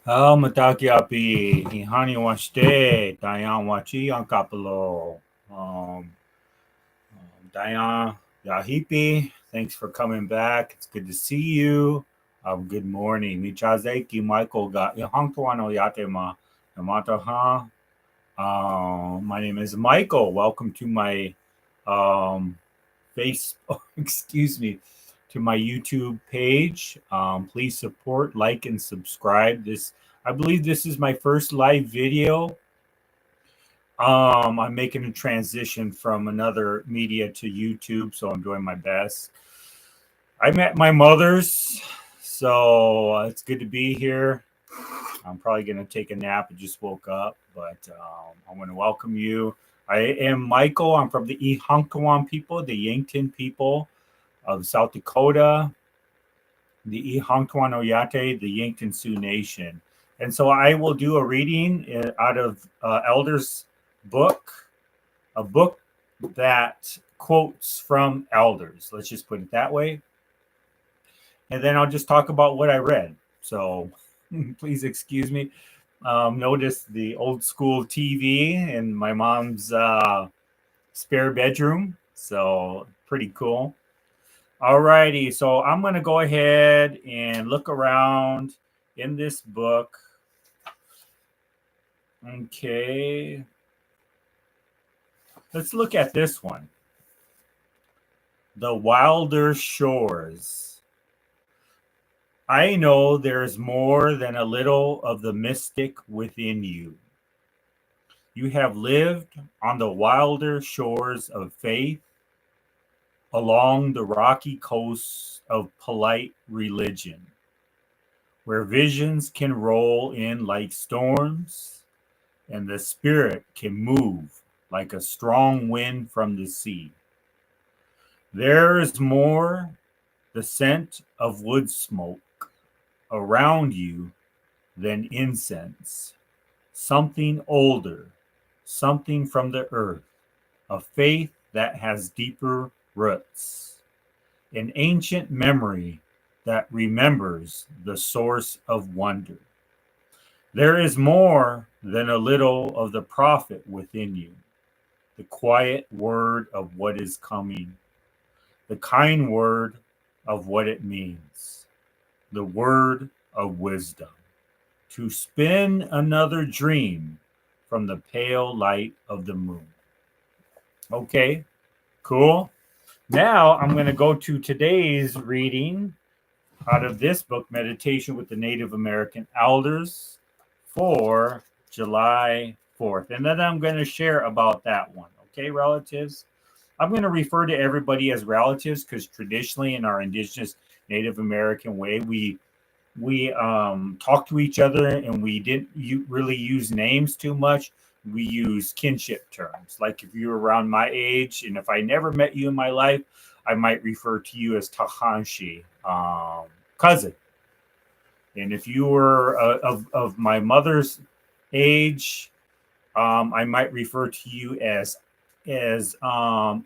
Mataki api, ihani washte, Dayan wachi ang kapalo. Um, Dayan Yahipi, thanks for coming back. It's good to see you. Good morning. Michazeki Michael ga ihangtuano yatema yamata ha. My name is Michael. Welcome to my face. Excuse me, to my YouTube page. Please support, like, and subscribe. I believe this is my first live video. I'm making a transition from another media to YouTube, so I'm doing my best. I'm at my mother's, so it's good to be here. I'm probably going to take a nap. I just woke up, but I want to welcome you. I am Michael. I'm from the Ihonkawan people, the Yankton people of South Dakota, the Ihonkawan Oyate, the Yankton Sioux Nation. And so I will do a reading out of Elders' book, a book that quotes from elders. Let's just put it that way. And then I'll just talk about what I read. So please excuse me. Notice the old school TV in my mom's spare bedroom. So pretty cool. Alrighty, so I'm going to go ahead and look around in this book. Okay. Let's look at this one. The Wilder Shores. I know there's more than a little of the mystic within you. You have lived on the wilder shores of faith, along the rocky coasts of polite religion, where visions can roll in like storms and the spirit can move like a strong wind from the sea. There is more, the scent of wood smoke around you than incense, something older, something from the earth, a faith that has deeper roots, an ancient memory that remembers the source of wonder. There is more than a little of the prophet within you, the quiet word of what is coming, the kind word of what it means, the word of wisdom, to spin another dream from the pale light of the moon. Okay, cool. Now I'm going to go to today's reading out of this book, Meditation with the Native American Elders, for July 4th. And then I'm going to share about that one. Okay, relatives? I'm going to refer to everybody as relatives because traditionally in our Indigenous Native American way, we talk to each other and we didn't really use names too much. We use kinship terms. Like if you're around my age and if I never met you in my life, I might refer to you as Tahanshi, cousin. And if you were of my mother's age, I might refer to you as Tongwei,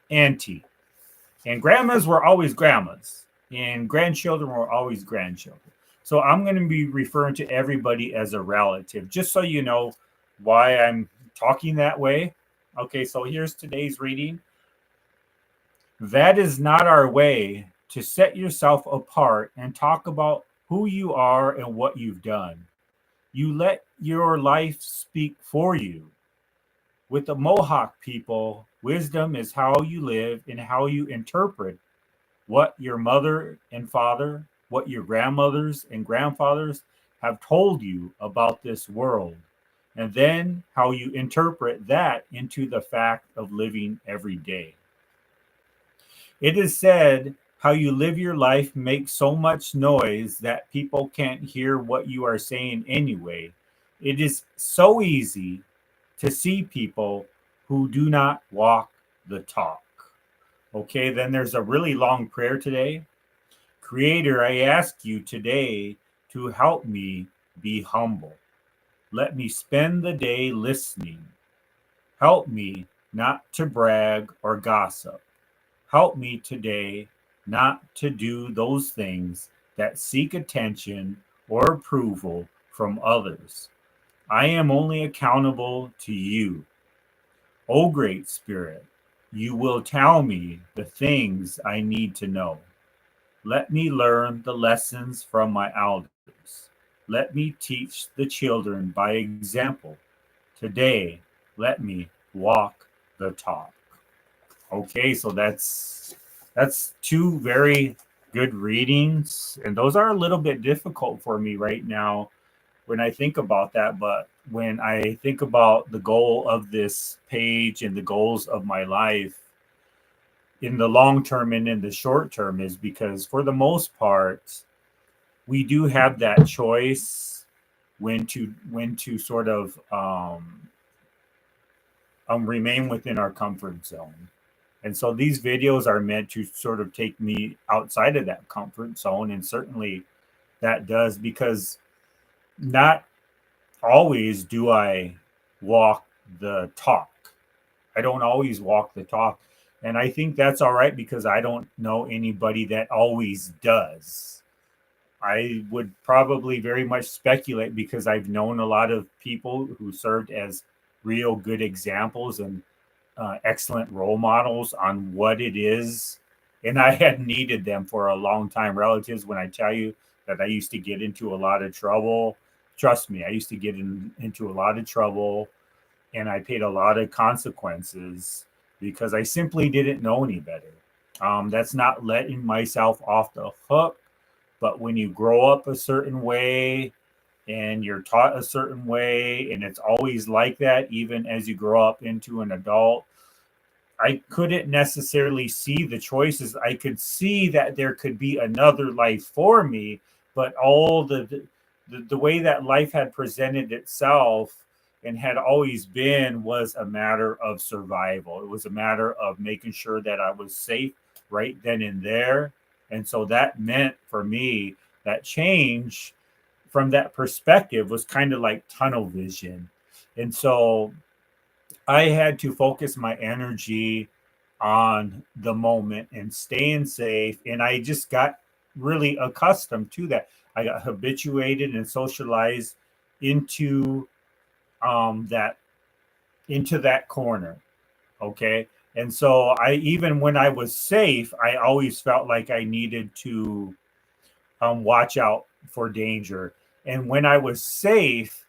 auntie. And grandmas were always grandmas, and grandchildren were always grandchildren. So I'm going to be referring to everybody as a relative, just so you know why I'm talking that way. Okay, so here's today's reading. That is not our way to set yourself apart and talk about who you are and what you've done. You let your life speak for you. With the Mohawk people, wisdom is how you live and how you interpret what your mother and father, what your grandmothers and grandfathers have told you about this world, and then how you interpret that into the fact of living every day. It is said how you live your life makes so much noise that people can't hear what you are saying anyway. It is so easy to see people who do not walk the talk. Okay, then there's a really long prayer today. Creator, I ask you today to help me be humble. Let me spend the day listening. Help me not to brag or gossip. Help me today not to do those things that seek attention or approval from others. I am only accountable to you. O Great Spirit, you will tell me the things I need to know. Let me learn the lessons from my elders. Let me teach the children by example. Today, let me walk the talk. Okay, so that's two very good readings, and those are a little bit difficult for me right now when I think about that. But when I think about the goal of this page and the goals of my life in the long term and in the short term, is because for the most part, we do have that choice when to sort of remain within our comfort zone. And so these videos are meant to sort of take me outside of that comfort zone. And certainly that does, because not always do I walk the talk. I don't always walk the talk. And I think that's all right, because I don't know anybody that always does. I would probably very much speculate, because I've known a lot of people who served as real good examples and excellent role models on what it is. And I had needed them for a long time. Relatives, when I tell you that I used to get into a lot of trouble, trust me, I used to get into a lot of trouble, and I paid a lot of consequences because I simply didn't know any better. That's not letting myself off the hook, but when you grow up a certain way and you're taught a certain way, and it's always like that, even as you grow up into an adult, I couldn't necessarily see the choices. I could see that there could be another life for me, but all the way that life had presented itself and had always been was a matter of survival. It was a matter of making sure that I was safe right then and there. And so that meant for me that change from that perspective was kind of like tunnel vision. And so I had to focus my energy on the moment and staying safe. And I just got really accustomed to that. I got habituated and socialized into that into that corner. Okay. And so I, even when I was safe, I always felt like I needed to watch out for danger. And when I was safe,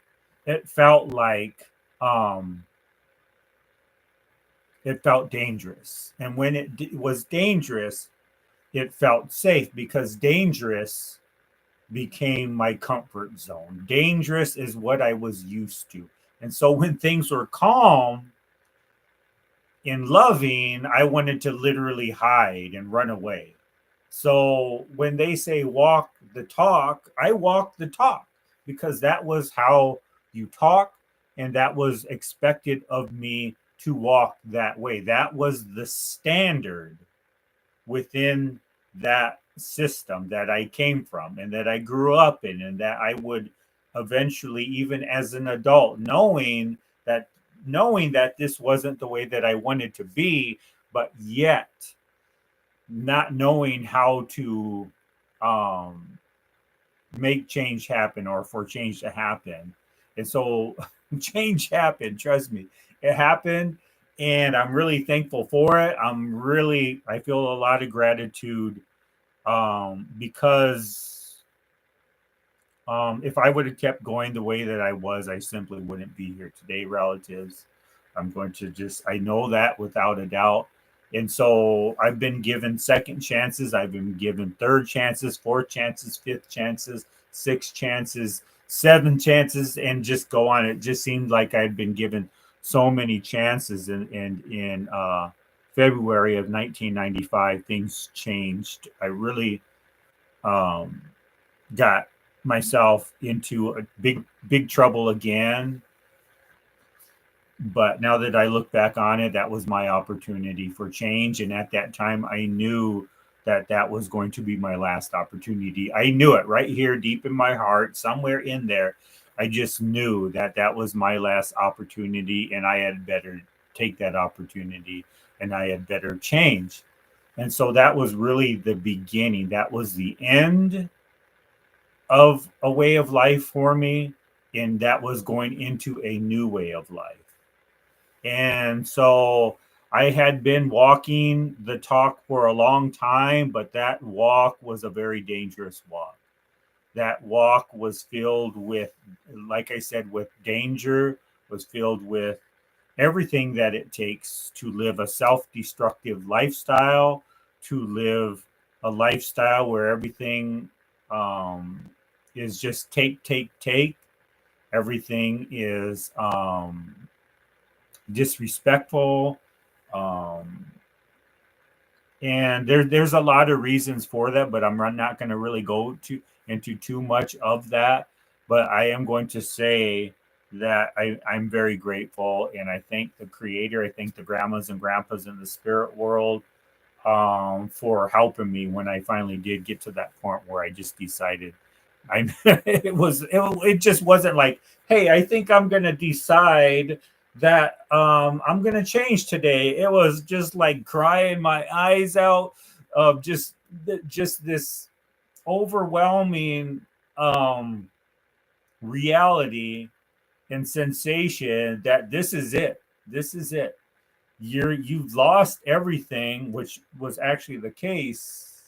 it felt like it felt dangerous. And when was dangerous, it felt safe, because dangerous became my comfort zone. Dangerous is what I was used to. And so when things were calm and loving, I wanted to literally hide and run away. So when they say walk the talk, I walk the talk, because that was how you talk, and that was expected of me to walk that way. That was the standard within that system that I came from and that I grew up in, and that I would eventually, even as an adult, that knowing that this wasn't the way that I wanted to be, but yet not knowing how to um, make change happen, or for change to happen. And so change happened, trust me. It happened, and I'm really thankful for it. I feel a lot of gratitude, because if I would have kept going the way that I was, I simply wouldn't be here today, relatives. I know that without a doubt. And so I've been given second chances. I've been given third chances, fourth chances, fifth chances, sixth chances, seven chances, and just go on. It just seemed like I'd been given so many chances. And in February of 1995, things changed. I really um, got myself into a big trouble again. But now that I look back on it, that was my opportunity for change. And at that time, I knew that that was going to be my last opportunity. I knew it right here, deep in my heart, somewhere in there. I just knew that that was my last opportunity, and I had better take that opportunity, and I had better change. And so that was really the beginning. That was the end of a way of life for me. And that was going into a new way of life. And so I had been walking the talk for a long time, but that walk was a very dangerous walk. That walk was filled with, like I said, with danger, was filled with everything that it takes to live a self destructive lifestyle, to live a lifestyle where everything um, is just take, take, take. Everything is disrespectful. Um, and there's a lot of reasons for that, but I'm not going to really go into too much of that. But I am going to say that I'm very grateful, and I thank the Creator. I thank the grandmas and grandpas in the spirit world for helping me when I finally did get to that point where I just decided it just wasn't like, hey, I think I'm gonna decide that I'm gonna change today. It was just like crying my eyes out of just this overwhelming um reality and sensation that this is it. This is it. You've lost everything, which was actually the case,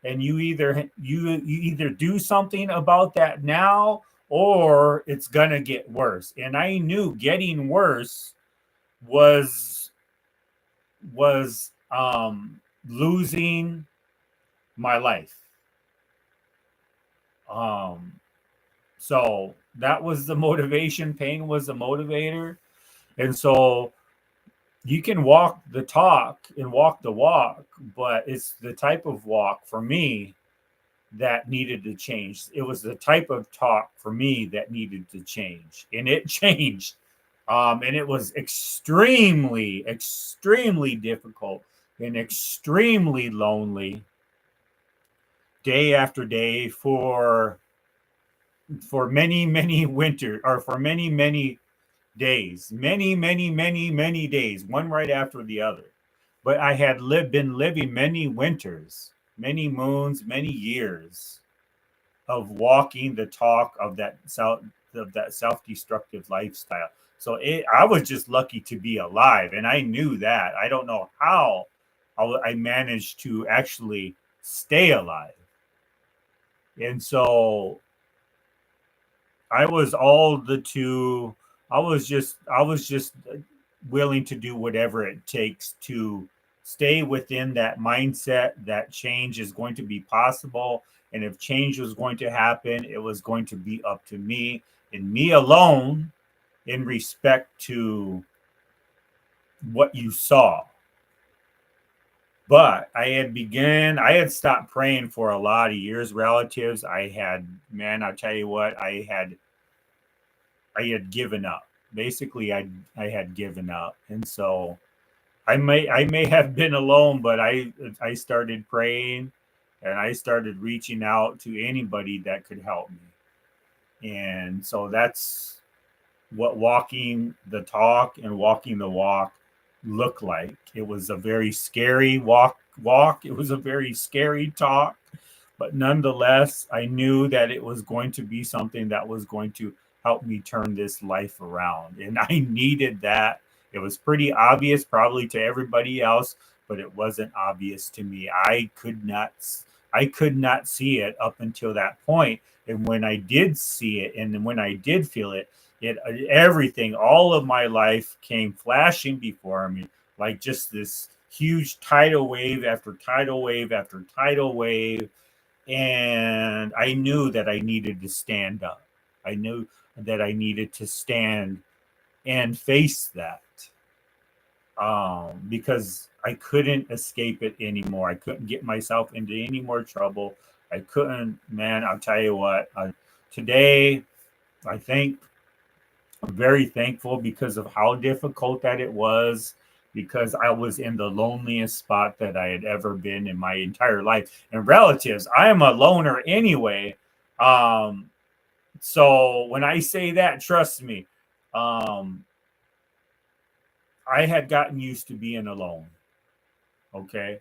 and you either do something about that now or it's gonna get worse. And I knew getting worse was losing my life. Um, so that was the motivation. Pain was the motivator, and so you can walk the talk and walk the walk, but it's the type of walk for me that needed to change. It was the type of talk for me that needed to change, and it changed. And it was extremely, extremely difficult and extremely lonely day after day for many, many winter or for many, many days, many, many, many, many days, one right after the other. But I had been living many winters, many moons, many years of walking the talk of that self-destructive lifestyle. So I was just lucky to be alive, and I knew that. I don't know how I managed to actually stay alive, and so I was all the two. I was just willing to do whatever it takes to stay within that mindset that change is going to be possible. And if change was going to happen, it was going to be up to me and me alone in respect to what you saw. But I had stopped praying for a lot of years, relatives. Man, I'll tell you what, I had given up. Basically, I had given up, and so I may have been alone, but I started praying, and I started reaching out to anybody that could help me, and so that's what walking the talk and walking the walk looked like. It was a very scary walk. It was a very scary talk, but nonetheless, I knew that it was going to be something that was going to help me turn this life around. And I needed that. It was pretty obvious, probably to everybody else, but it wasn't obvious to me. I could not see it up until that point. And when I did see it, and when I did feel it, everything, all of my life came flashing before me, like just this huge tidal wave after tidal wave after tidal wave. And I knew that I needed to stand up. I knew that I needed to stand and face that, because I couldn't escape it anymore. I couldn't get myself into any more trouble. I couldn't, man. I'll tell you what. Today, I think I'm very thankful because of how difficult that it was, because I was in the loneliest spot that I had ever been in my entire life. And relatives, I am a loner anyway. Um, so when I say that, trust me, um, I had gotten used to being alone. Okay.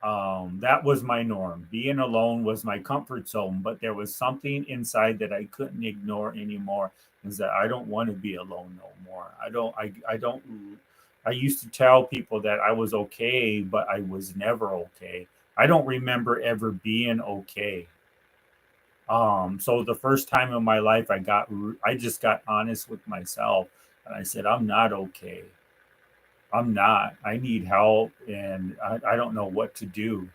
That was my norm. Being alone was my comfort zone, but there was something inside that I couldn't ignore anymore. Is that I don't want to be alone no more. I don't. I used to tell people that I was okay, but I was never okay. I don't remember ever being okay. So the first time in my life, I just got honest with myself, and I said, I'm not okay. I'm not. I need help, and I don't know what to do.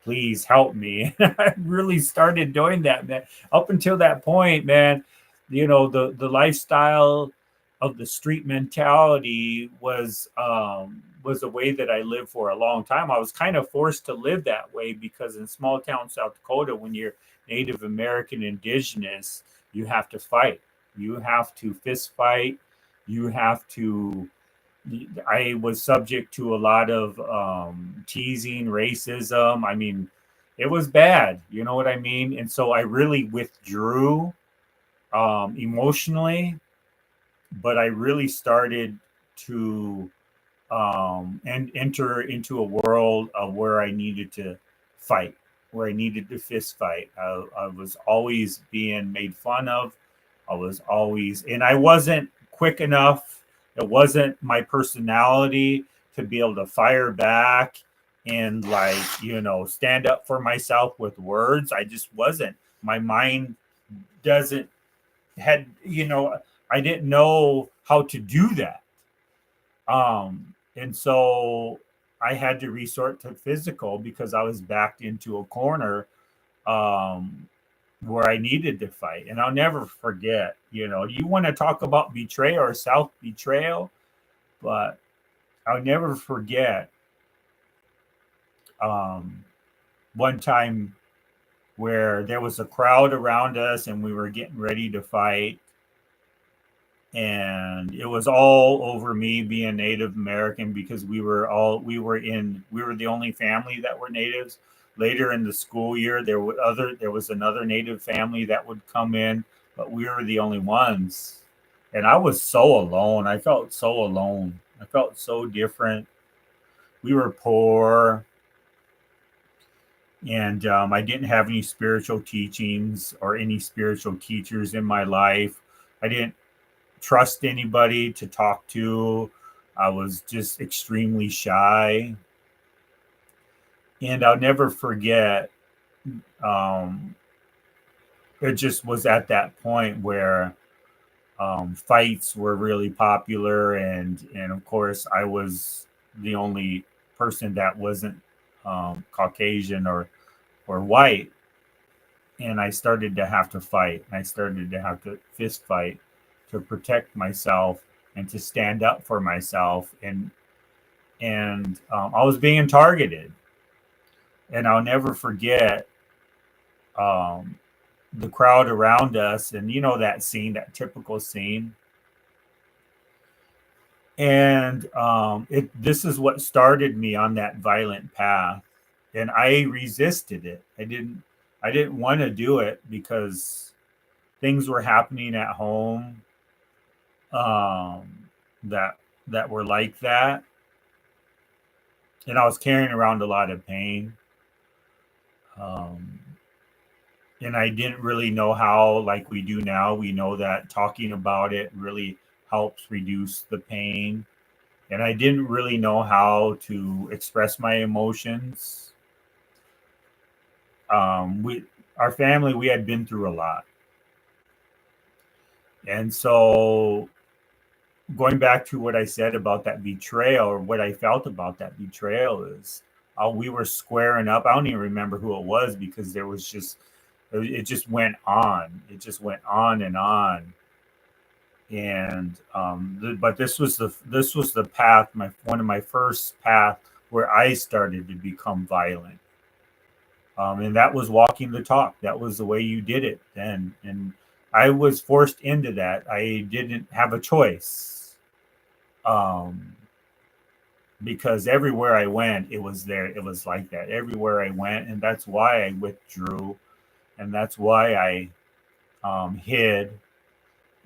Please help me. I really started doing that, man. Up until that point, man, the lifestyle of the street mentality was a way that I lived for a long time. I was kind of forced to live that way because in small town South Dakota, when you're Native American Indigenous, you have to fight. You have to fist fight. You have to I was subject to a lot of teasing, racism. I mean, it was bad. You know what I mean? And so I really withdrew emotionally, but I really started to and enter into a world of where I needed to fight, where I needed to fist fight. I was always being made fun of. I was always, and I wasn't quick enough. It wasn't my personality to be able to fire back and stand up for myself with words. I just wasn't. My mind doesn't had I didn't know how to do that. And so I had to resort to physical because I was backed into a corner um, where I needed to fight. And I'll never forget, you want to talk about betrayal or self betrayal, but I'll never forget um, one time where there was a crowd around us and we were getting ready to fight, and it was all over me being Native American because we were the only family that were natives. Later in the school year, there was another Native family that would come in, but we were the only ones, and I was so alone. I felt so alone. I felt so different. We were poor, and I didn't have any spiritual teachings or any spiritual teachers in my life. I didn't trust anybody to talk to. I was just extremely shy. And I'll never forget, um, it just was at that point where fights were really popular. And of course, I was the only person that wasn't Caucasian or white. And I started to have to fight. I started to have to fist fight to protect myself and to stand up for myself. And I was being targeted. And I'll never forget um, the crowd around us, and that scene, that typical scene. And it this is what started me on that violent path, and I resisted it. I didn't want to do it because things were happening at home um, that that were like that, and I was carrying around a lot of pain. Um, and I didn't really know how, like we do now. We know that talking about it really helps reduce the pain, and I didn't really know how to express my emotions. We, our family, we had been through a lot, and so going back to what I said about that betrayal, or what I felt about that betrayal, is we were squaring up. I don't even remember who it was because there was just it just went on. It just went on and on. And but this was the path, my one of my first path where I started to become violent. And that was walking the talk. That was the way you did it then, and I was forced into that. I didn't have a choice. Um, because everywhere I went, it was there. It was like that everywhere I went, and that's why I withdrew, and that's why I hid,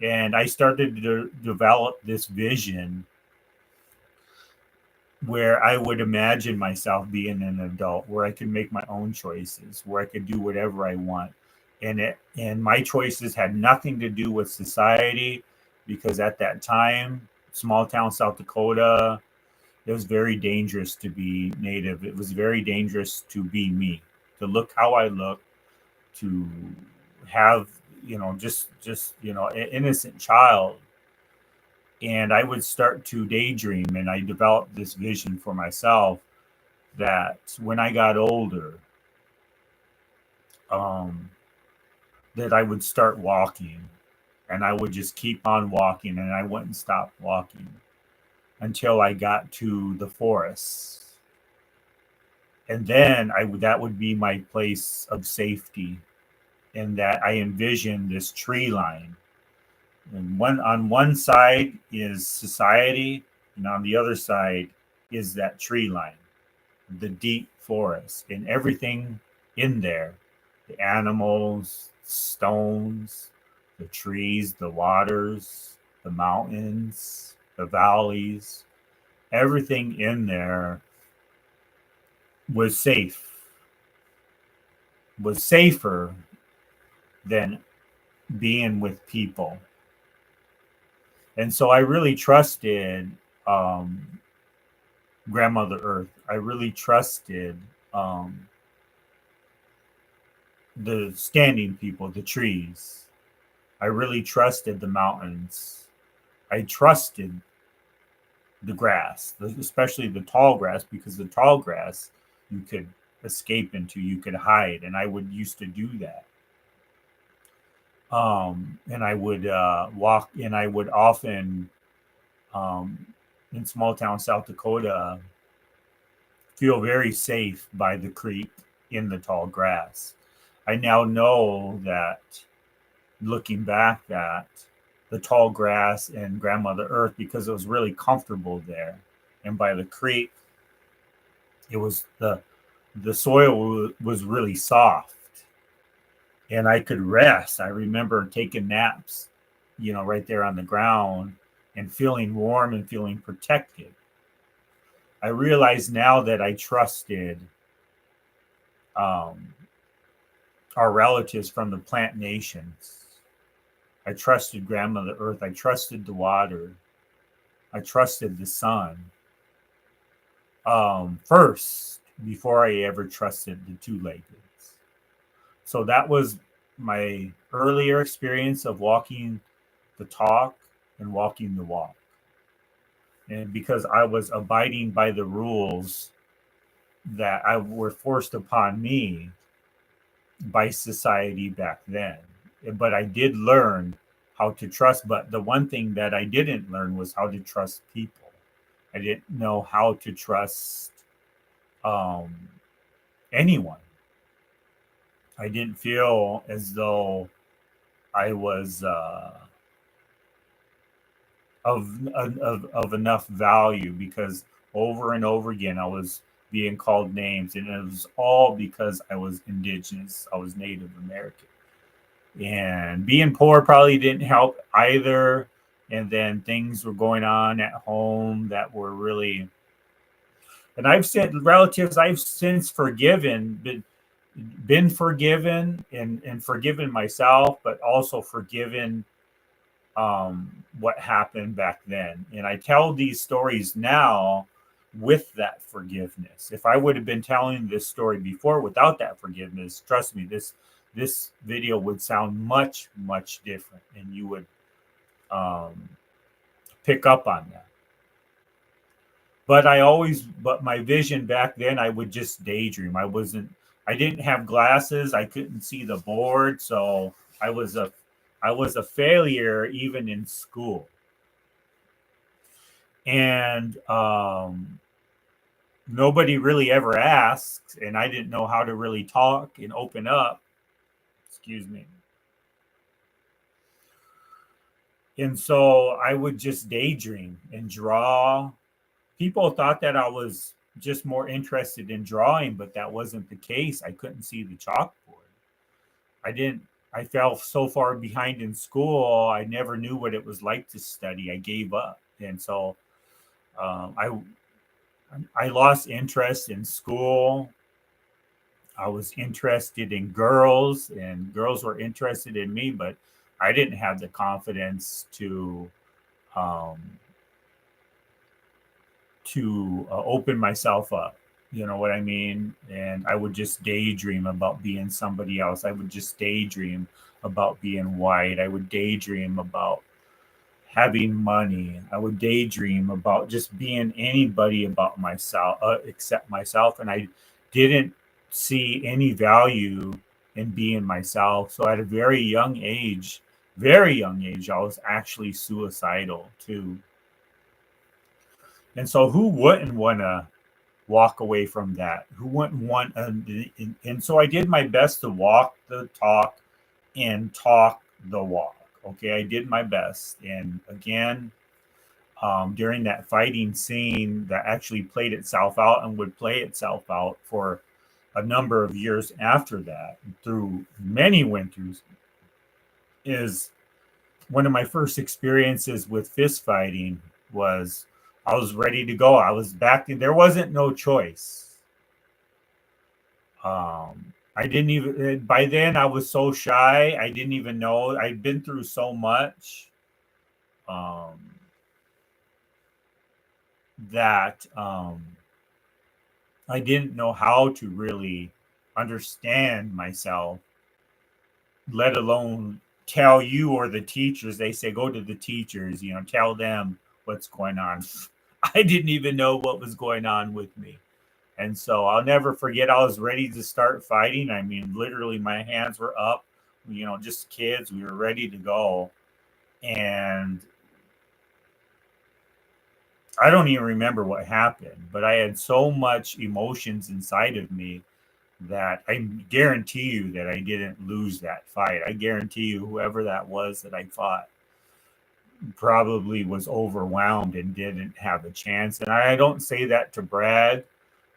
and I started to develop this vision where I would imagine myself being an adult, where I could make my own choices, where I could do whatever I want. And my choices had nothing to do with society, because at that time, small town South Dakota, it was very dangerous to be Native. It was very dangerous to be me, to look how I look, to have, an innocent child. And I would start to daydream, and I developed this vision for myself that when I got older, um, that I would start walking, and I would just keep on walking, and I wouldn't stop walking until I got to the forest. And then that would be my place of safety, and that I envisioned this tree line. And on one side is society, and on the other side is that tree line, the deep forest, and everything in there, the animals, stones, the trees, the waters, the mountains, the valleys, everything in there was safer than being with people. And so I really trusted um, Grandmother Earth. I really trusted um, the standing people, the trees. I really trusted the mountains. I trusted the grass, especially the tall grass, because the tall grass you could escape into, you could hide, and I would used to do that. And I would walk, and I would often um, in small town South Dakota feel very safe by the creek in the tall grass. I now know that, looking back, that the tall grass and Grandmother Earth, because it was really comfortable there, and by the creek, it was the soil was really soft, and I could rest. I remember taking naps, right there on the ground, and feeling warm and feeling protected. I realize now that I trusted um, our relatives from the plant nations. I trusted Grandmother Earth. I trusted the water. I trusted the sun first, before I ever trusted the two-legged. So that was my earlier experience of walking the talk and walking the walk. And because I was abiding by the rules that were forced upon me by society back then. But I did learn how to trust. But the one thing that I didn't learn was how to trust people. I didn't know how to trust um, anyone. I didn't feel as though I was of enough value, because over and over again I was being called names, and it was all because I was Indigenous. I was Native American. And being poor probably didn't help either. And then things were going on at home that were really, and I've said relatives I've since forgiven, been forgiven, and forgiven myself, but also forgiven what happened back then. And I tell these stories now with that forgiveness. If I would have been telling this story before without that forgiveness, trust me, this video would sound much, much different, and you would um, pick up on that. But my vision back then, I would just daydream. I didn't have glasses. I couldn't see the board. So I was a failure even in school. And nobody really ever asked, and I didn't know how to really talk and open up. Excuse me. And so I would just daydream and draw. People thought that I was just more interested in drawing, but that wasn't the case. I couldn't see the chalkboard. I didn't, I fell so far behind in school, I never knew what it was like to study. I gave up. And so um, I, I lost interest in school. I was interested in girls, and girls were interested in me, but I didn't have the confidence um, to open myself up. You know what I mean? And I would just daydream about being somebody else. I would just daydream about being white. I would daydream about having money. I would daydream about just being anybody about myself, except myself. And I didn't see any value in being myself. So at a very young age, I was actually suicidal too. And so who wouldn't want to walk away from that? Who wouldn't want? And so I did my best to walk the talk and talk the walk. Okay, I did my best. And again, during that fighting scene that actually played itself out and would play itself out for a number of years after that, through many winters, is one of my first experiences with fist fighting. Was I was ready to go. I was back in. There wasn't no choice. I didn't even. By then, I was so shy. I didn't even know. I'd been through so much um, that I didn't know how to really understand myself, let alone tell you or the teachers. They say go to the teachers. Tell them what's going on. I didn't even know what was going on with me. And so I'll never forget, I was ready to start fighting. I mean, literally, my hands were up, just kids. We were ready to go. And I don't even remember what happened, but I had so much emotions inside of me that I guarantee you that I didn't lose that fight. I guarantee you, whoever that was that I fought probably was overwhelmed and didn't have a chance. And I don't say that to brag,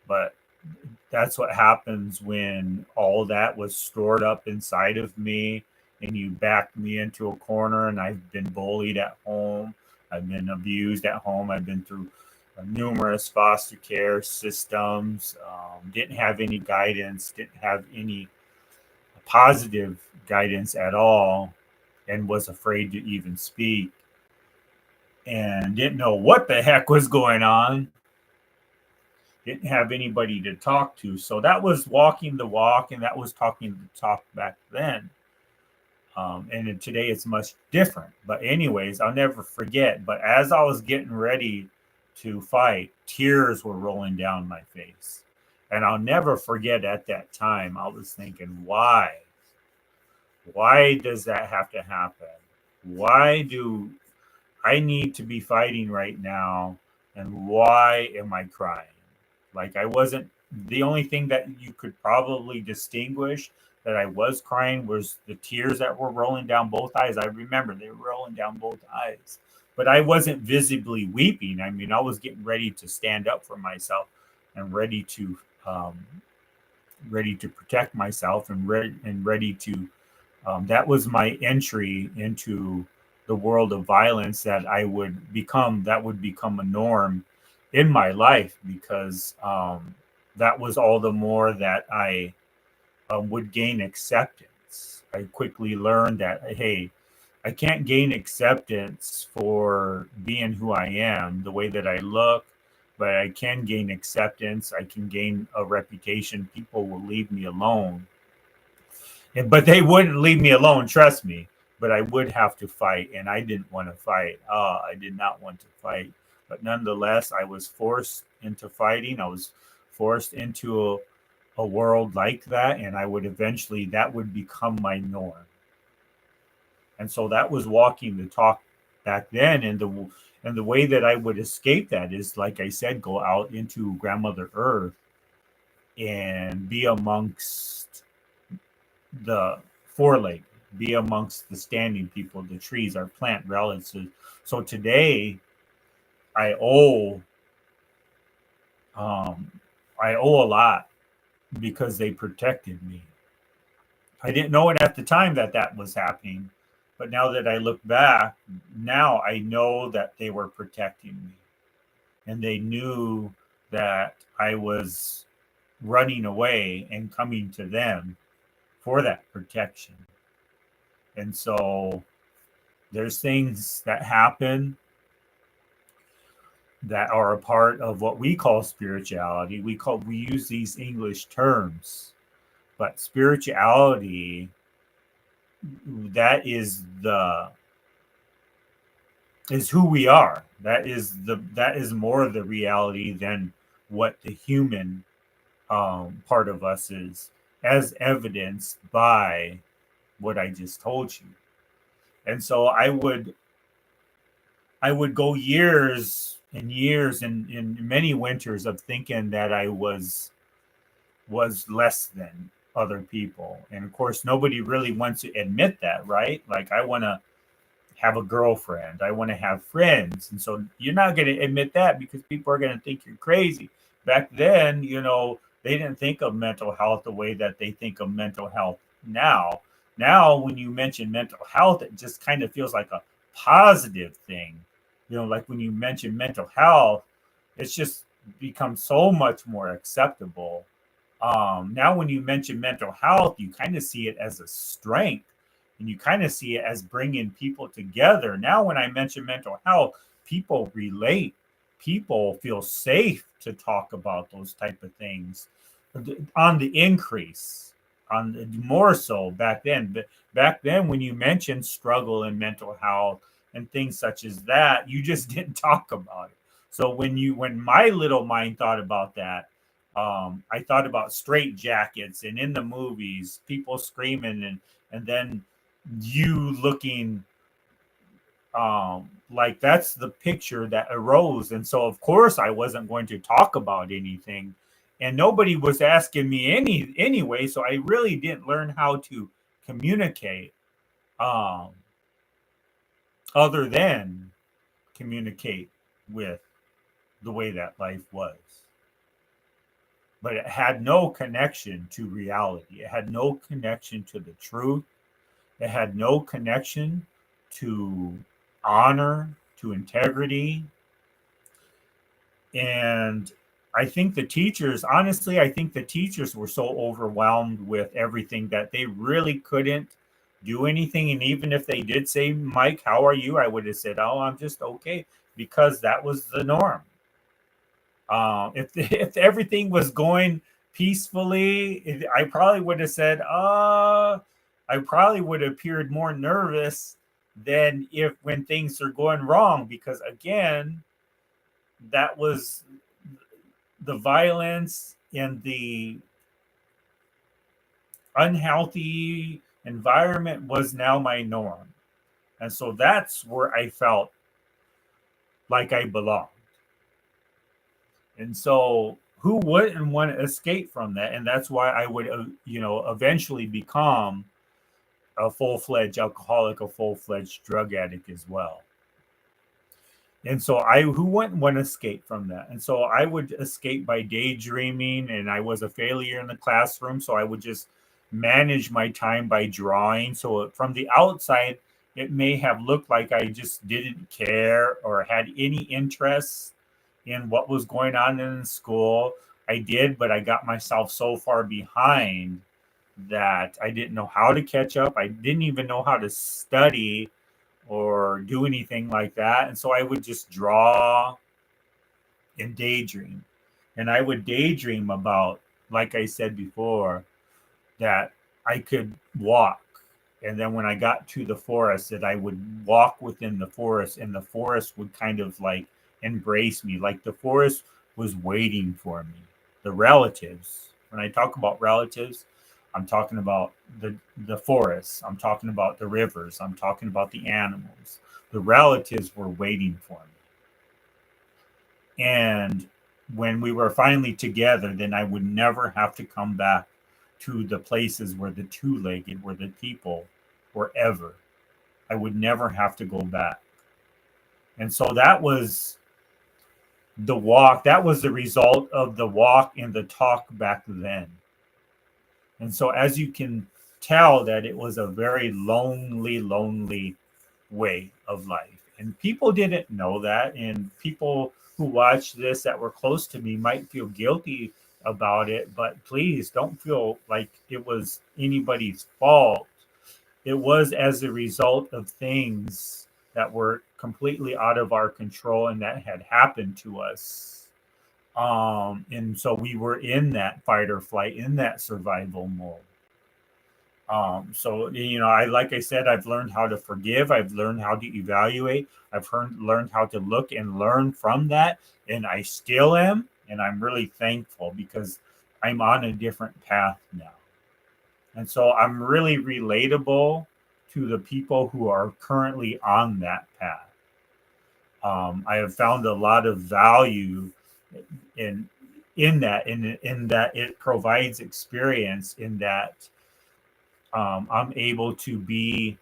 but that's what happens when all that was stored up inside of me and you backed me into a corner. And I've been bullied at home, I've been abused at home, I've been through numerous foster care systems, didn't have any guidance, didn't have any positive guidance at all, and was afraid to even speak and didn't know what the heck was going on, didn't have anybody to talk to. So that was walking the walk, and that was talking the talk back then. And today it's much different. But, anyways, I'll never forget. But as I was getting ready to fight, tears were rolling down my face. And I'll never forget, at that time, I was thinking, why? Why does that have to happen? Why do I need to be fighting right now? And why am I crying? Like, I wasn't, the only thing that you could probably distinguish that I was crying was the tears that were rolling down both eyes. I remember they were rolling down both eyes, but I wasn't visibly weeping. I mean, I was getting ready to stand up for myself and um, ready to protect myself, and ready to. That was my entry into the world of violence that I would become. That would become a norm in my life, because that was all the more that I would gain acceptance. I quickly learned that, hey, I can't gain acceptance for being who I am, the way that I look, but I can gain acceptance. I can gain a reputation. People will leave me alone, but they wouldn't leave me alone. Trust me. But I would have to fight, and I didn't want to fight. I did not want to fight. But nonetheless, I was forced into fighting. I was forced into a world like that, and I would eventually, that would become my norm. And so that was walking the talk back then. And the way that I would escape that is, like I said, go out into grandmother earth and be amongst the four-legged, be amongst the standing people, the trees, our plant relatives. So today I owe um, I owe a lot because they protected me. I didn't know it at the time that that was happening, but now that I look back, now I know that they were protecting me, and they knew that I was running away and coming to them for that protection. And so there's things that happen that are a part of what we call spirituality. We use these English terms, but spirituality, that is who we are. That is more the reality than what the human part of us is, as evidenced by what I just told you. And so I would go years and years and in many winters of thinking that I was less than other people. And of course, nobody really wants to admit that, right? Like, I want to have a girlfriend, I want to have friends. And so you're not going to admit that because people are going to think you're crazy. Back then, they didn't think of mental health the way that they think of mental health now. Now, when you mention mental health, it just kind of feels like a positive thing. Like when you mention mental health, it's just become so much more acceptable. Now, when you mention mental health, you kind of see it as a strength, and you kind of see it as bringing people together. Now, when I mention mental health, people relate. People feel safe to talk about those type of things on the increase, more so back then. But back then, when you mentioned struggle and mental health and things such as that, you just didn't talk about it. So when my little mind thought about that, I thought about straight jackets and in the movies, people screaming and then you looking like that's the picture that arose. And so of course I wasn't going to talk about anything, and nobody was asking me anyway. So I really didn't learn how to communicate um, other than communicate with the way that life was. But it had no connection to reality. It had no connection to the truth. It had no connection to honor, to integrity. And honestly, I think the teachers were so overwhelmed with everything that they really couldn't do anything. And even if they did say, Mike, how are you? I would have said, oh, I'm just okay, because that was the norm. If everything was going peacefully, I probably would have said, I probably would have appeared more nervous than if when things are going wrong, because again, that was the violence and the unhealthy environment was now my norm. And so that's where I felt like I belonged. And so who wouldn't want to escape from that? And that's why I would, eventually become a full-fledged alcoholic, a full-fledged drug addict as well. And so who wouldn't want to escape from that? And so I would escape by daydreaming, and I was a failure in the classroom. So I would just manage my time by drawing. So from the outside, it may have looked like I just didn't care or had any interest in what was going on in school. I did, but I got myself so far behind that I didn't know how to catch up. I didn't even know how to study or do anything like that. And so I would just draw and daydream. And I would daydream about, like I said before, that I could walk. And then when I got to the forest, that I would walk within the forest, and the forest would kind of like embrace me, like the forest was waiting for me. The relatives, when I talk about relatives, I'm talking about the forests, I'm talking about the rivers, I'm talking about the animals. The relatives were waiting for me. And when we were finally together, then I would never have to come back to the places where the two-legged, where the people were ever. I would never have to go back. And so that was the walk. That was the result of the walk and the talk back then. And so as you can tell, that it was a very lonely way of life. And people didn't know that. And people who watch this that were close to me might feel guilty about it, but please don't feel like it was anybody's fault. It was as a result of things that were completely out of our control and that had happened to us. And so we were in that fight or flight, in that survival mode. So like I said, I've learned how to forgive. I've learned how to evaluate. I've learned how to look and learn from that, and I still am. And I'm really thankful because I'm on a different path now, and so I'm really relatable to the people who are currently on that path. I have found a lot of value in in that it provides experience in that I'm able to be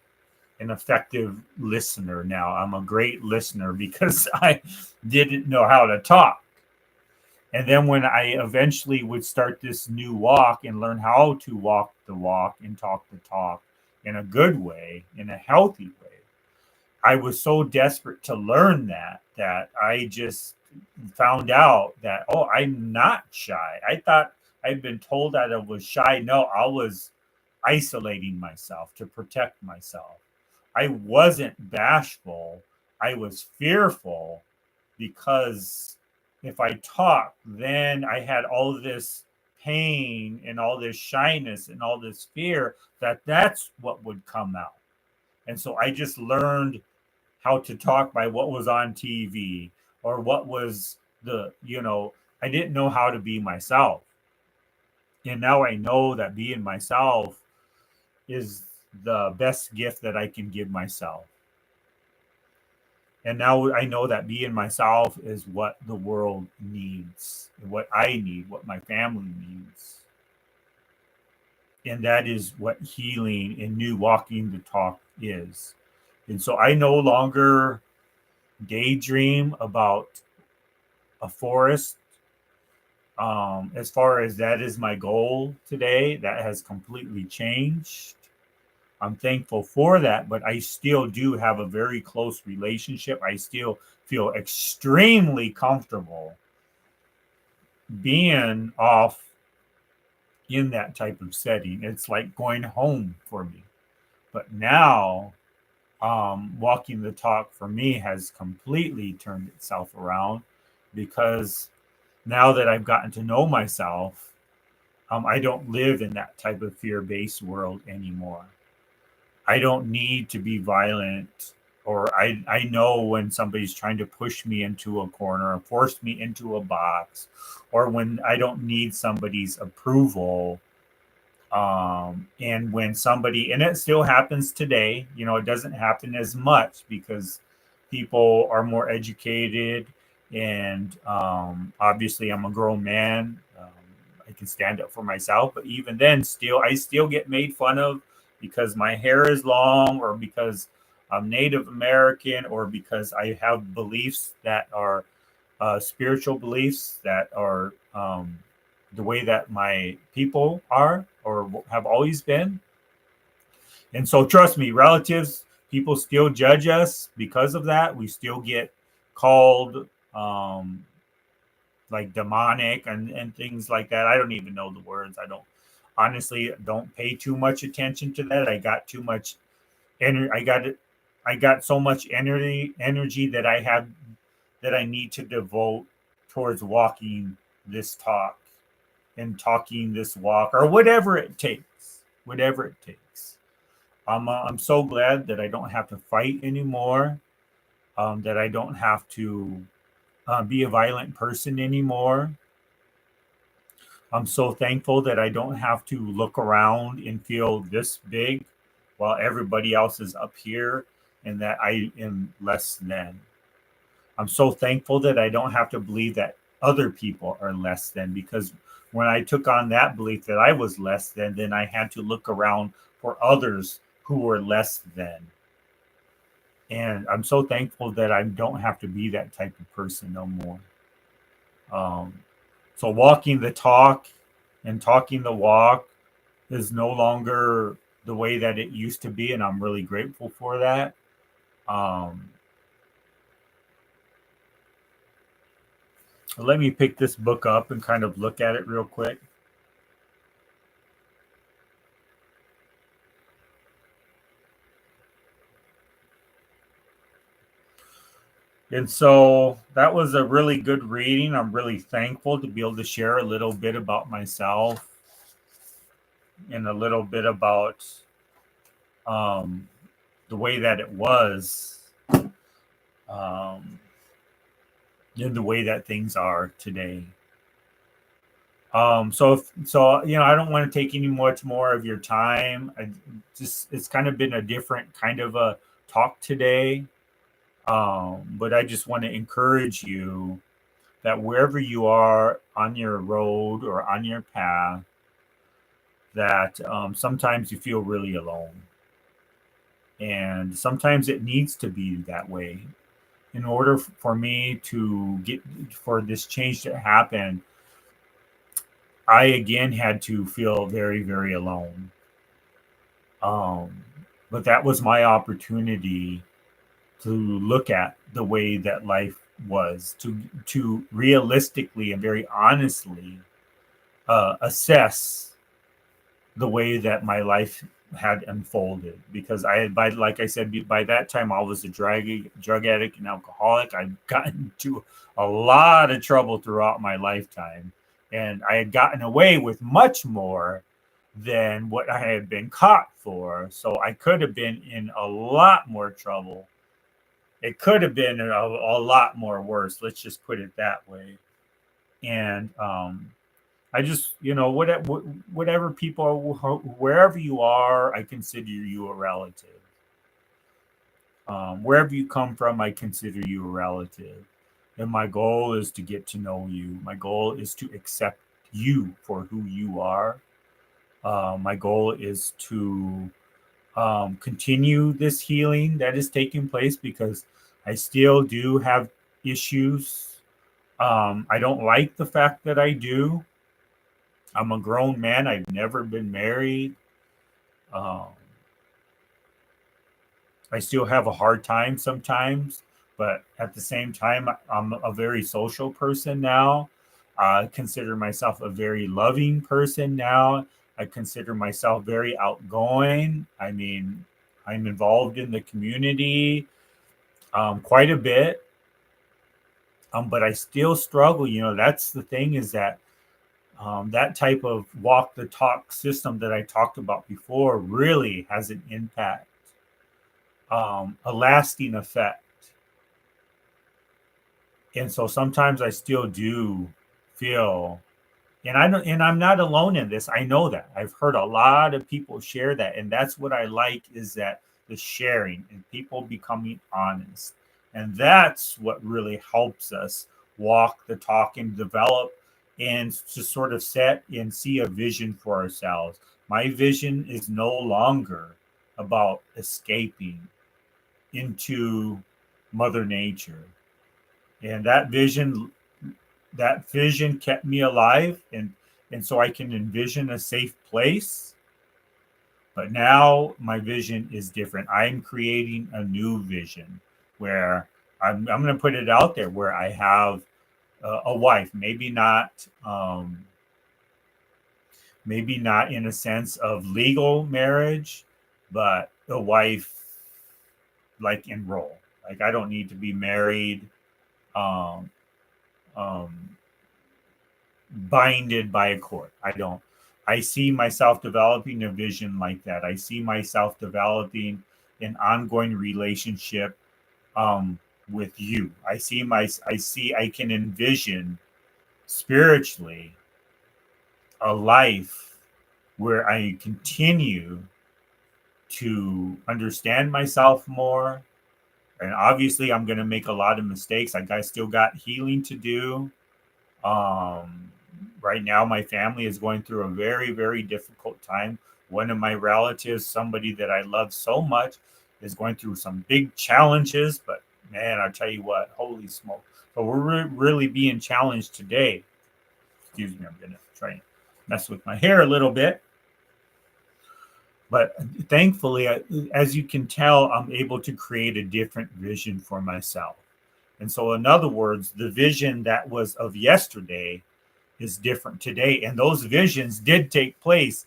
an effective listener now. I'm a great listener because I didn't know how to talk. And then when I eventually would start this new walk and learn how to walk the walk and talk the talk in a good way, in a healthy way, I was so desperate to learn that I just found out that, oh, I'm not shy. I thought I'd been told that I was shy. No, I was isolating myself to protect myself. I wasn't bashful. I was fearful because if I talked, then I had all this pain and all this shyness and all this fear that's what would come out. And so I just learned how to talk by what was on TV or what was I didn't know how to be myself. And now I know that being myself is the best gift that I can give myself. And now I know that being myself is what the world needs, what I need, what my family needs. And that is what healing and new walking the talk is. And so I no longer daydream about a forest. As far as that is my goal today, that has completely changed. I'm thankful for that, but I still do have a very close relationship. I still feel extremely comfortable being off in that type of setting. It's like going home for me. But now, walking the talk for me has completely turned itself around because now that I've gotten to know myself, I don't live in that type of fear-based world anymore. I don't need to be violent, or I know when somebody's trying to push me into a corner or force me into a box, or when I don't need somebody's approval. And when somebody, and it still happens today, it doesn't happen as much because people are more educated. And obviously, I'm a grown man. I can stand up for myself. But even then, I still get made fun of because my hair is long, or because I'm Native American, or because I have beliefs that are spiritual beliefs that are the way that my people are or have always been. And so, trust me, relatives, people still judge us because of that. We still get called like demonic and things like that. I don't even know the words. I don't pay too much attention to that. I got too much energy. I got so much energy that I have that I need to devote towards walking this talk and talking this walk, or whatever it takes. Whatever it takes. I'm so glad that I don't have to fight anymore. That I don't have to be a violent person anymore. I'm so thankful that I don't have to look around and feel this big while everybody else is up here and that I am less than. I'm so thankful that I don't have to believe that other people are less than, because when I took on that belief that I was less than, then I had to look around for others who were less than. And I'm so thankful that I don't have to be that type of person no more. Um, so walking the talk and talking the walk is no longer the way that it used to be, and I'm really grateful for that. Um, Let me pick this book up and kind of look at it real quick. And so that was a really good reading. I'm really thankful to be able to share a little bit about myself and a little bit about um, the way that it was um, and the way that things are today. I don't want to take any much more of your time. It's kind of been a different kind of a talk today. But I just want to encourage you that wherever you are on your road or on your path, that sometimes you feel really alone. And sometimes it needs to be that way. In order for me to get for this change to happen, I again had to feel very, very alone. Um, but that was my opportunity to look at the way that life was, to realistically and very honestly assess the way that my life had unfolded, because I had, by like I said, by that time I was a drug addict and alcoholic. I'd gotten into a lot of trouble throughout my lifetime, and I had gotten away with much more than what I had been caught for. So I could have been in a lot more trouble. It could have been a lot more worse. Let's just put it that way. And I just, whatever people, wherever you are, I consider you a relative. Wherever you come from, I consider you a relative. And my goal is to get to know you. My goal is to accept you for who you are. My goal is to continue this healing that is taking place, because I still do have issues. I don't like the fact that I do. I'm a grown man. I've never been married. Um, I still have a hard time sometimes, but at the same time, I'm a very social person now. I consider myself a very loving person now. I consider myself very outgoing. I mean, I'm involved in the community quite a bit, but I still struggle. That's the thing, is that that type of walk the talk system that I talked about before really has an impact, a lasting effect. And so sometimes I still do feel, and I don't, and I'm not alone in this. I know that. I've heard a lot of people share that, and that's what I like, is that the sharing and people becoming honest. And that's what really helps us walk the talk and develop and to sort of set and see a vision for ourselves. My vision is no longer about escaping into Mother Nature. And that vision kept me alive, and so I can envision a safe place. But now my vision is different. I'm creating a new vision where I'm going to put it out there, where I have a wife, maybe not in a sense of legal marriage, but a wife like in role. Like, I don't need to be married, um, um, binded by a court. I don't. I see myself developing a vision like that. I see myself developing an ongoing relationship with you. I can envision spiritually a life where I continue to understand myself more. And obviously, I'm going to make a lot of mistakes. I still got healing to do. Um, right now, my family is going through a very, very difficult time. One of my relatives, somebody that I love so much, is going through some big challenges. But man, I tell you what, holy smoke! But we're really being challenged today. Excuse me, I'm gonna try and mess with my hair a little bit. But thankfully, as you can tell, I'm able to create a different vision for myself. And so, in other words, the vision that was of yesterday is different today. And those visions did take place.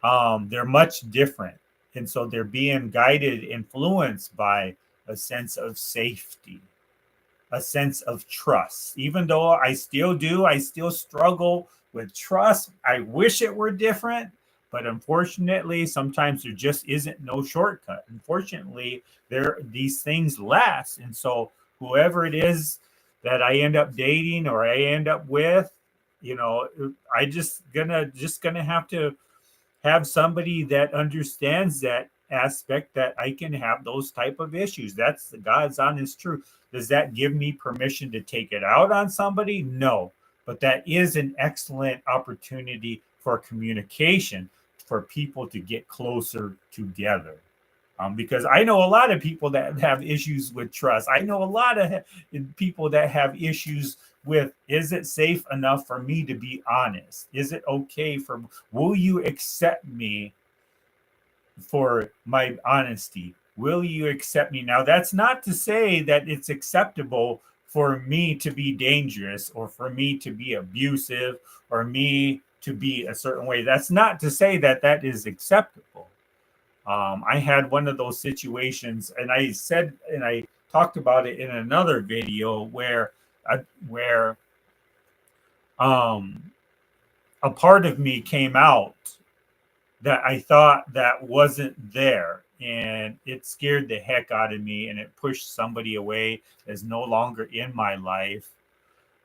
They're much different. And so they're being guided, influenced by a sense of safety, a sense of trust. Even though I still struggle with trust. I wish it were different, but unfortunately, sometimes there just isn't no shortcut. Unfortunately, these things last. And so whoever it is that I end up dating or I end up with, you know, I just gonna have to have somebody that understands that aspect, that I can have those type of issues. That's the God's honest truth. Does that give me permission to take it out on somebody? No, but that is an excellent opportunity for communication, for people to get closer together. Because I know a lot of people that have issues with trust. I know a lot of people that have issues with, is it safe enough for me to be honest? Is it okay for, will you accept me for my honesty? Will you accept me? Now, that's not to say that it's acceptable for me to be dangerous or for me to be abusive or me to be a certain way. That's not to say that that is acceptable. I had one of those situations, and I said, and I talked about it in another video where um, a part of me came out that I thought that wasn't there, and it scared the heck out of me, and it pushed somebody away that's no longer in my life,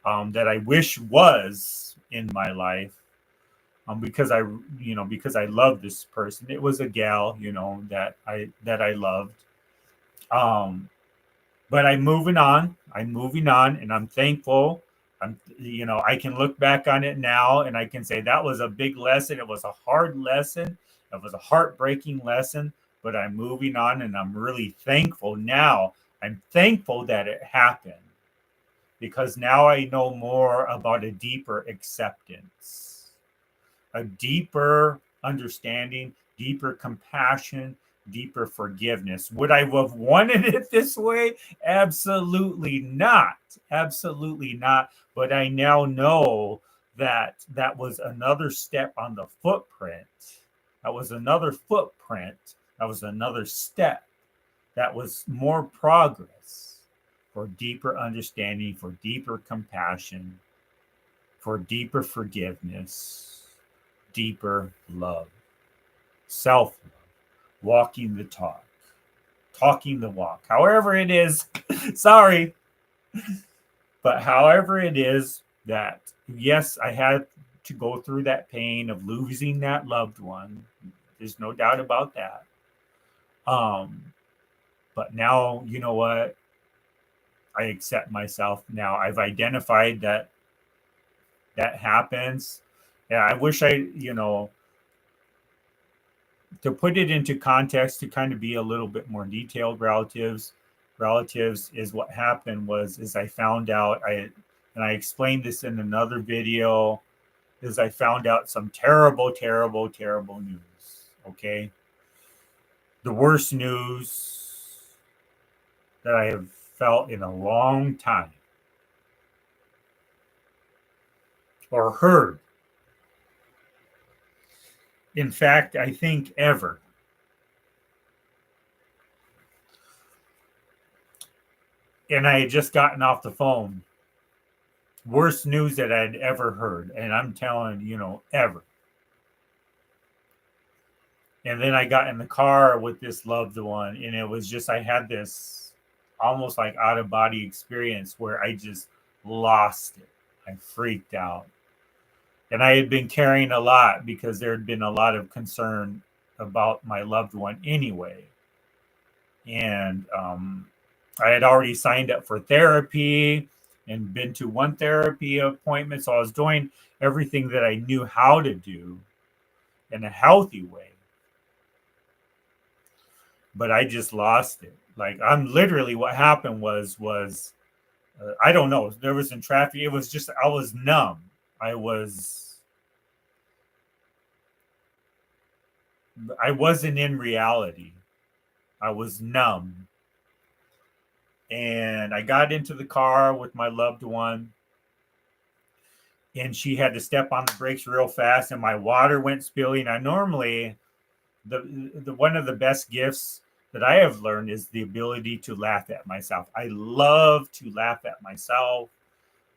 that I wish was in my life. Because because I love this person. It was a gal, that I loved. Um, but I'm moving on. I'm moving on, and I'm thankful. I can look back on it now, and I can say that was a big lesson. It was a hard lesson. It was a heartbreaking lesson, but I'm moving on, and I'm really thankful now. I'm thankful that it happened because now I know more about a deeper acceptance, a deeper understanding, deeper compassion, deeper forgiveness. Would I have wanted it this way? Absolutely not. Absolutely not. But I now know that that was another step on the footprint. That was another footprint. That was another step. That was more progress for deeper understanding, for deeper compassion, for deeper forgiveness, deeper love, self love, walking the talk, talking the walk, however it is. Sorry, but however it is that, yes, I had to go through that pain of losing that loved one. There's no doubt about that. But now, you know what? I accept myself now. I've identified that that happens. Yeah, I wish to put it into context, to kind of be a little bit more detailed. Relatives is what happened was, is I found out, and I explained this in another video, is I found out some terrible, terrible, terrible news. Okay. The worst news that I have felt in a long time or heard. In fact, I think ever. And I had just gotten off the phone. Worst news that I'd ever heard. And I'm telling, ever. And then I got in the car with this loved one, and it was just, I had this almost like out of body experience where I just lost it. I freaked out. And I had been carrying a lot because there had been a lot of concern about my loved one anyway. And I had already signed up for therapy and been to one therapy appointment. So I was doing everything that I knew how to do in a healthy way. But I just lost it. Like, I'm literally, what happened was I don't know. There was some traffic. It was just, I was numb. I wasn't in reality. I was numb. And I got into the car with my loved one, and she had to step on the brakes real fast, and my water went spilling. I normally the one of the best gifts that I have learned is the ability to laugh at myself. I love to laugh at myself.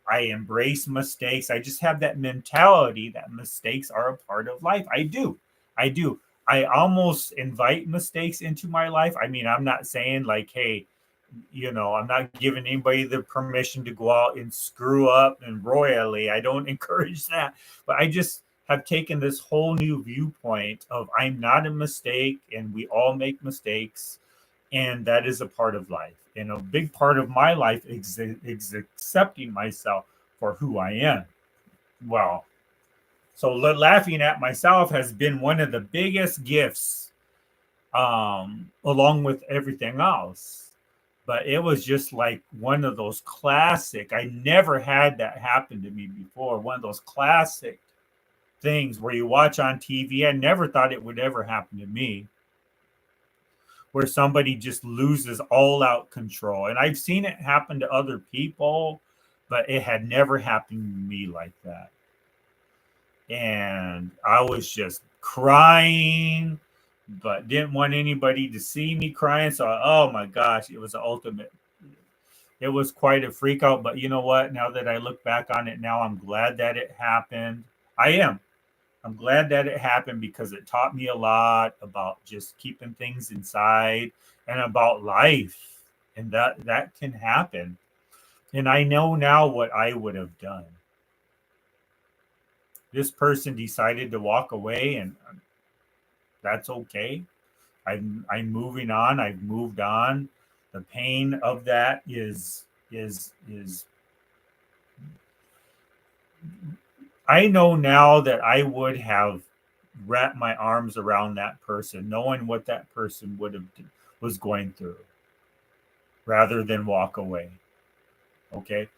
I embrace mistakes. I just have that mentality that mistakes are a part of life. I do. I do. I almost invite mistakes into my life. I mean, I'm not saying like, hey, I'm not giving anybody the permission to go out and screw up and royally. I don't encourage that. But I just have taken this whole new viewpoint of I'm not a mistake and we all make mistakes, and that is a part of life. And a big part of my life is accepting myself for who I am. Well, so laughing at myself has been one of the biggest gifts, along with everything else. But it was just like one of those classic, I never had that happen to me before. One of those classic things where you watch on TV. I never thought it would ever happen to me, where somebody just loses all out control. And I've seen it happen to other people, but it had never happened to me like that. And I was just crying, but didn't want anybody to see me crying. So, oh my gosh, it was the ultimate. It was quite a freak out. But you know what? Now that I look back on it now, I'm glad that it happened. I am. I'm glad that it happened because it taught me a lot about just keeping things inside and about life. And that can happen. And I know now what I would have done. This person decided to walk away, and that's okay. I'm moving on. I've moved on. The pain of that is I know now that I would have wrapped my arms around that person, knowing what that person would have was going through, rather than walk away. Okay.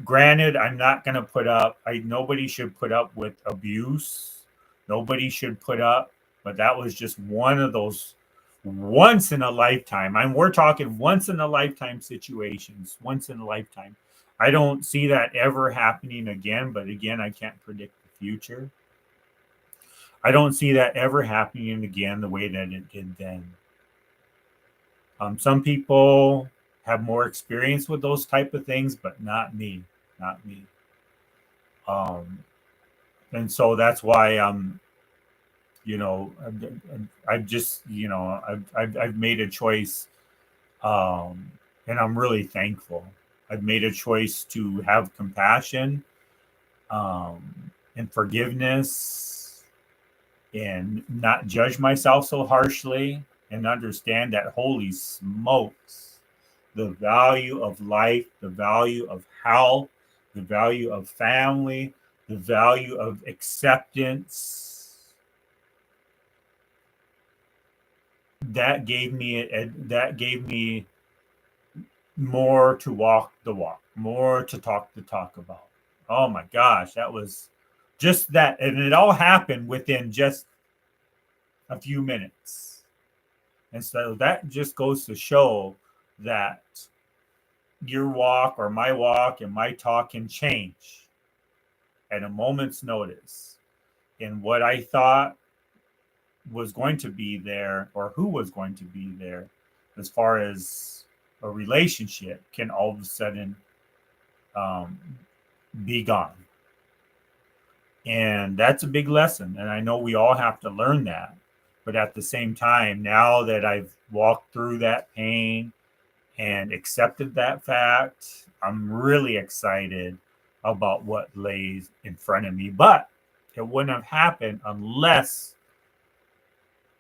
Granted, I'm not going to put up. Nobody should put up with abuse. Nobody should put up. But that was just one of those once in a lifetime. We're talking once in a lifetime situations. Once in a lifetime. I don't see that ever happening again. But again, I can't predict the future. I don't see that ever happening again the way that it did then. Some people have more experience with those type of things, but not me, not me. Um, and so that's why I've just, I've made a choice, and I'm really thankful. I've made a choice to have compassion, and forgiveness, and not judge myself so harshly, and understand that holy smokes, the value of life, the value of health, the value of family, the value of acceptance. That gave me more to walk the walk, more to talk the talk about. Oh my gosh, that was just that, and it all happened within just a few minutes. And so that just goes to show that your walk or my walk and my talk can change at a moment's notice. And what I thought was going to be there, or who was going to be there as far as a relationship, can all of a sudden, um, be gone. And that's a big lesson. And I know we all have to learn that. But at the same time, now that I've walked through that pain and accepted that fact, I'm really excited about what lays in front of me. But it wouldn't have happened unless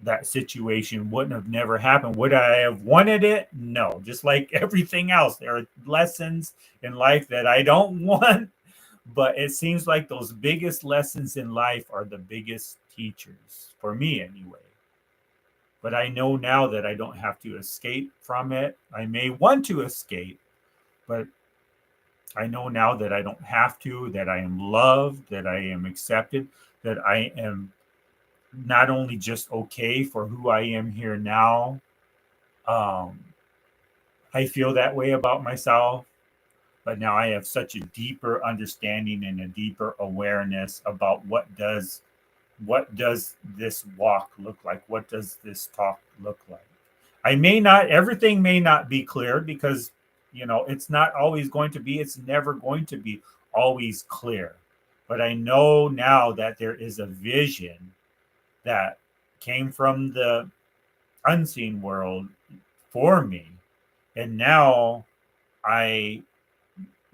that situation wouldn't have never happened. Would I have wanted it? No. Just like everything else, there are lessons in life that I don't want, but it seems like those biggest lessons in life are the biggest teachers, for me anyway. But I know now that I don't have to escape from it. I may want to escape, but I know now that I don't have to, that I am loved, that I am accepted, that I am not only just okay for who I am here now, um, I feel that way about myself, but now I have such a deeper understanding and a deeper awareness about what does this walk look like? What does this talk look like? I may not, everything may not be clear because, it's not always going to be, it's never going to be always clear. But I know now that there is a vision that came from the unseen world for me. And now I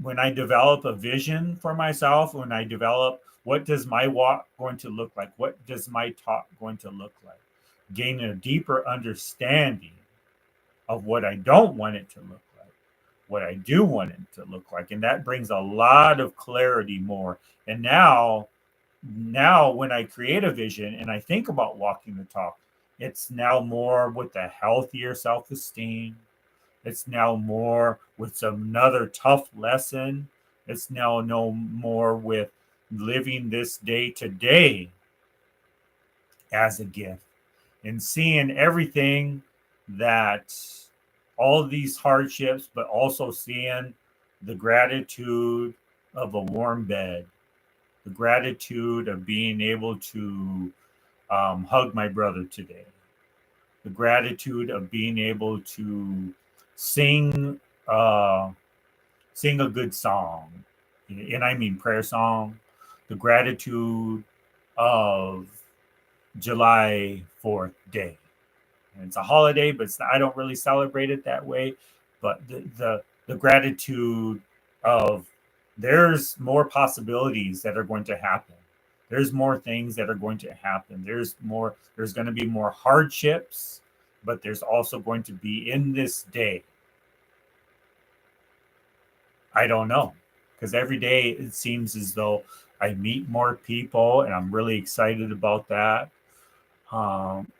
when I develop a vision for myself, when I develop what does my walk going to look like? What does my talk going to look like? Gaining a deeper understanding of what I don't want it to look like, what I do want it to look like. And that brings a lot of clarity more. And now when I create a vision and I think about walking the talk, it's now more with a healthier self-esteem. It's now more with another tough lesson. It's now no more with living this day to day as a gift and seeing everything that all of these hardships, but also seeing the gratitude of a warm bed, the gratitude of being able to hug my brother today, the gratitude of being able to sing uh, sing a good song, and I mean prayer song, the gratitude of July 4th day. And it's a holiday, but I don't really celebrate it that way. But the gratitude of there's more possibilities that are going to happen. There's more things that are going to happen. There's going to be more hardships, but there's also going to be in this day. I don't know. Because every day it seems as though I meet more people and I'm really excited about that. Um,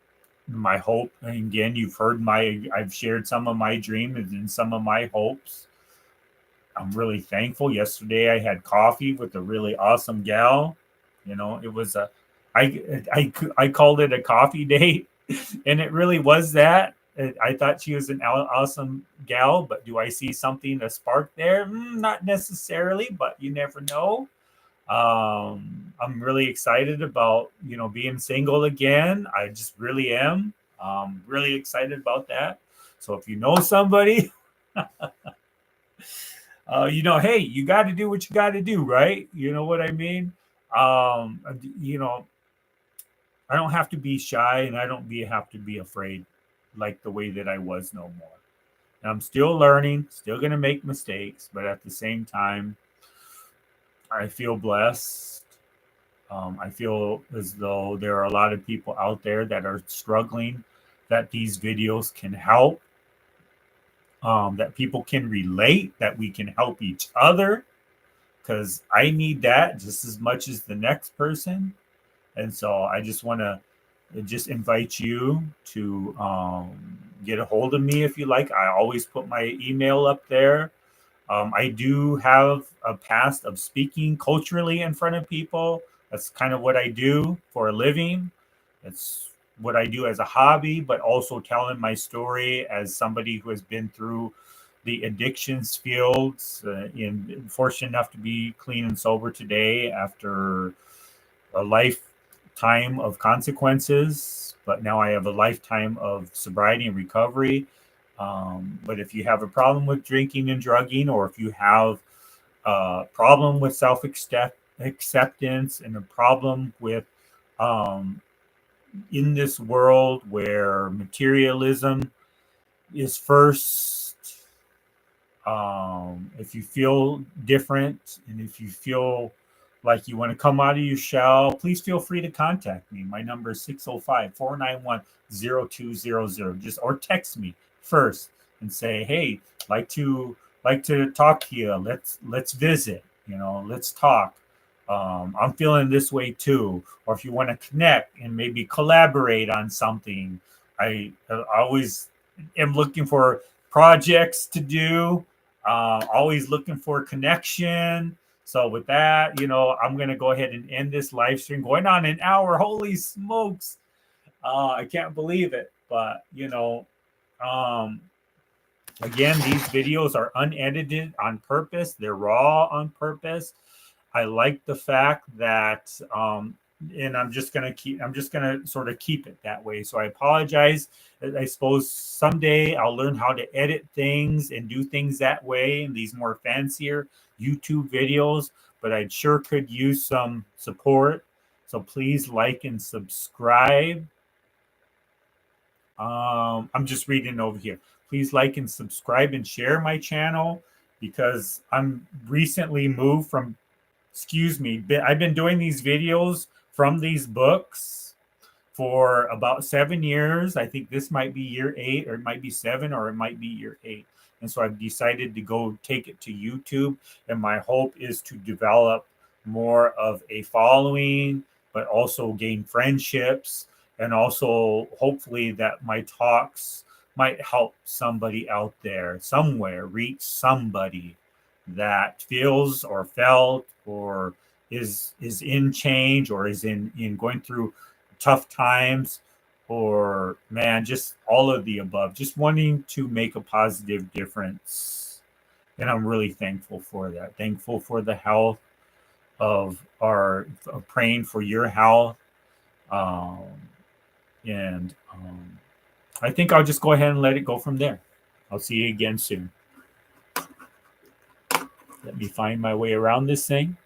my hope, and again, I've shared some of my dreams and some of my hopes. I'm really thankful. Yesterday I had coffee with a really awesome gal. It was I called it a coffee date, and it really was that. I thought she was an awesome gal, but do I see something to spark there? Not necessarily, but you never know. I'm really excited about being single again. I just really am. Really excited about that. So if you know somebody, hey, you got to do what you got to do, right? You know what I mean? Um, you know, I don't have to be shy, and I don't have to be afraid like the way that I was no more. And I'm still learning, still gonna make mistakes, but at the same time, I feel blessed. I feel as though there are a lot of people out there that are struggling, that these videos can help, that people can relate, that we can help each other, because I need that just as much as the next person. And so I just want to just invite you to get a hold of me if you like. I always put my email up there. I do have a past of speaking culturally in front of people. That's kind of what I do for a living. It's what I do as a hobby, but also telling my story as somebody who has been through the addictions fields, and fortunate enough to be clean and sober today after a lifetime of consequences. But now I have a lifetime of sobriety and recovery. But if you have a problem with drinking and drugging, or if you have a problem with self acceptance and a problem with um, in this world where materialism is first, if you feel different and if you feel like you want to come out of your shell, please feel free to contact me. My number is 605-491-0200. Just or text me first and say, hey, like to talk to you. Let's visit, let's talk. I'm feeling this way too. Or if you want to connect and maybe collaborate on something, I always am looking for projects to do. Always looking for connection. So with that, I'm gonna go ahead and end this live stream. Going on an hour. Holy smokes! I can't believe it. But um, Again, these videos are unedited on purpose. They're raw on purpose. I like the fact that, and I'm just gonna sort of keep it that way. So I apologize. I suppose someday I'll learn how to edit things and do things that way in these more fancier YouTube videos. But I sure could use some support. So please like and subscribe. I'm just reading over here. Please like and subscribe and share my channel because I'm recently moved from, excuse me, I've been doing these videos from these books for about 7 years. I think this might be year 8, or it might be 7, or it might be year 8. And so I've decided to go take it to YouTube. And my hope is to develop more of a following, but also gain friendships. And also, hopefully, that my talks might help somebody out there somewhere, reach somebody that feels or felt or is in change or is in going through tough times, or man, just all of the above, just wanting to make a positive difference. And I'm really thankful for that. Thankful for the health of praying for your health. Um, and I think I'll just go ahead and let it go from there. I'll see you again soon. Let me find my way around this thing.